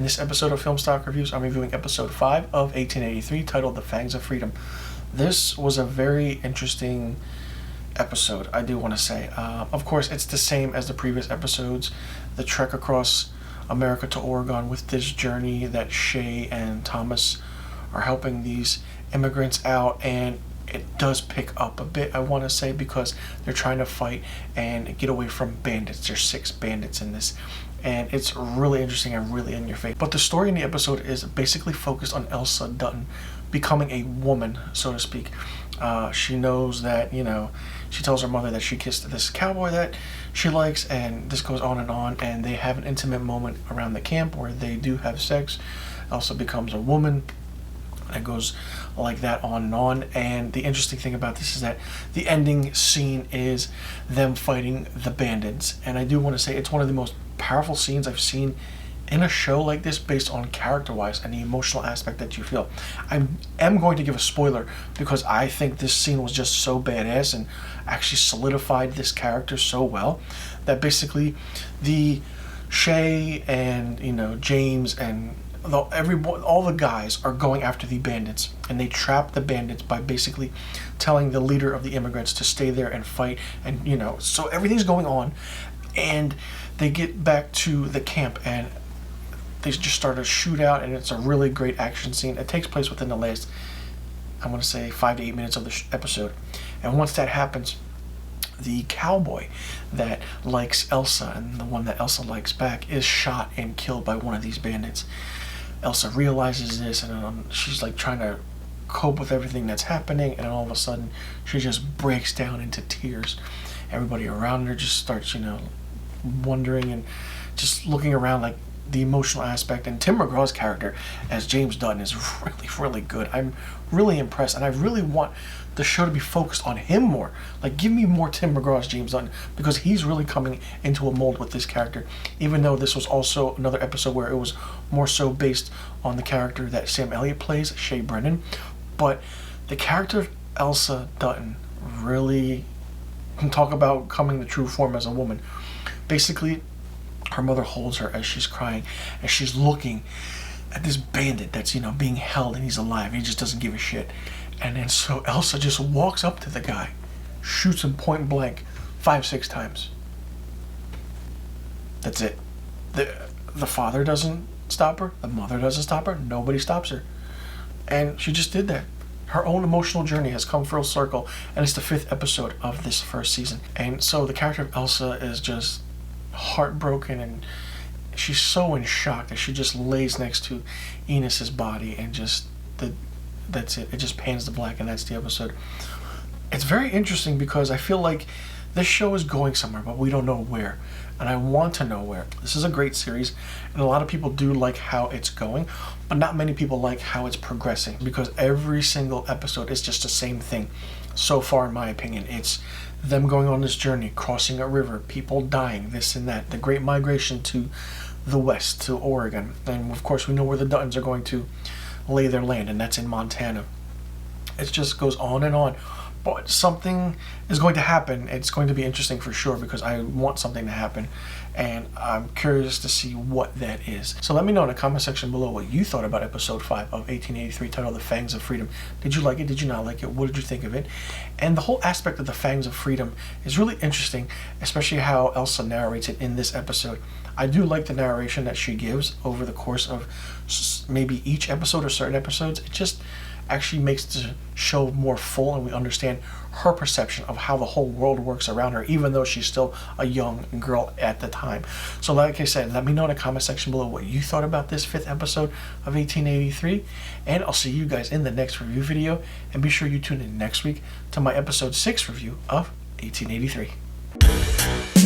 In this episode of Film Stock Reviews, I'm reviewing episode 5 of 1883, titled The Fangs of Freedom. This was a very interesting episode, I do want to say. Of course, it's the same as the previous episodes, the trek across America to Oregon with this journey that Shay and Thomas are helping these immigrants out, and it does pick up a bit, I want to say, because they're trying to fight and get away from bandits. There's 6 bandits in this, and it's really interesting and really in your face. But the story in the episode is basically focused on Elsa Dutton becoming a woman, so to speak. She knows that, she tells her mother that she kissed this cowboy that she likes, and this goes on, and they have an intimate moment around the camp where they do have sex. Elsa becomes a woman. It goes like that on, and the interesting thing about this is that the ending scene is them fighting the bandits, and I do want to say it's one of the most powerful scenes I've seen in a show like this, based on character-wise and the emotional aspect that you feel. I am going to give a spoiler because I think this scene was just so badass and actually solidified this character so well that basically the Shay and James and all the guys are going after the bandits, and they trap the bandits by basically telling the leader of the immigrants to stay there and fight, and so everything's going on, and they get back to the camp and they just start a shootout, and it's a really great action scene. It takes place within the last, I want to say, 5 to 8 minutes of the episode, and once that happens, the cowboy that likes Elsa and the one that Elsa likes back is shot and killed by one of these bandits. Elsa realizes this, and she's like trying to cope with everything that's happening, and all of a sudden she just breaks down into tears. Everybody around her just starts wondering and just looking around, like the emotional aspect. And Tim McGraw's character as James Dutton is really, really good. I'm really impressed, and I really want the show to be focused on him more. Like, give me more Tim McGraw as James Dutton, because he's really coming into a mold with this character, even though this was also another episode where it was more so based on the character that Sam Elliott plays, Shay Brennan. But the character of Elsa Dutton really can talk about coming to true form as a woman. Basically, her mother holds her as she's crying, and she's looking at this bandit that's being held, and he's alive. He just doesn't give a shit. And then so Elsa just walks up to the guy, shoots him point blank 5-6 times. That's it. The father doesn't stop her. The mother doesn't stop her. Nobody stops her. And she just did that. Her own emotional journey has come full circle, and it's the 5th episode of this first season. And so the character of Elsa is just heartbroken, and she's so in shock that she just lays next to Enos's body, and that's it. It just pans to black, and that's the episode. It's very interesting because I feel like this show is going somewhere, but we don't know where, and I want to know where. This is a great series, and a lot of people do like how it's going, but not many people like how it's progressing, because every single episode is just the same thing. So far, in my opinion, it's them going on this journey, crossing a river, people dying, this and that, the great migration to the west, to Oregon, and of course we know where the Duttons are going to lay their land, and that's in Montana. It just goes on and on, but something is going to happen. It's going to be interesting for sure, because I want something to happen, and I'm curious to see what that is. So let me know in the comment section below what you thought about episode 5 of 1883, titled The Fangs of Freedom. Did you like it? Did you not like it? What did you think of it? And the whole aspect of the Fangs of Freedom is really interesting, especially how Elsa narrates it in this episode. I do like the narration that she gives over the course of maybe each episode or certain episodes. It just actually makes the show more full, and we understand her perception of how the whole world works around her, even though she's still a young girl at the time. So like I said, let me know in the comment section below what you thought about this 5th episode of 1883, and I'll see you guys in the next review video, and be sure you tune in next week to my episode 6 review of 1883.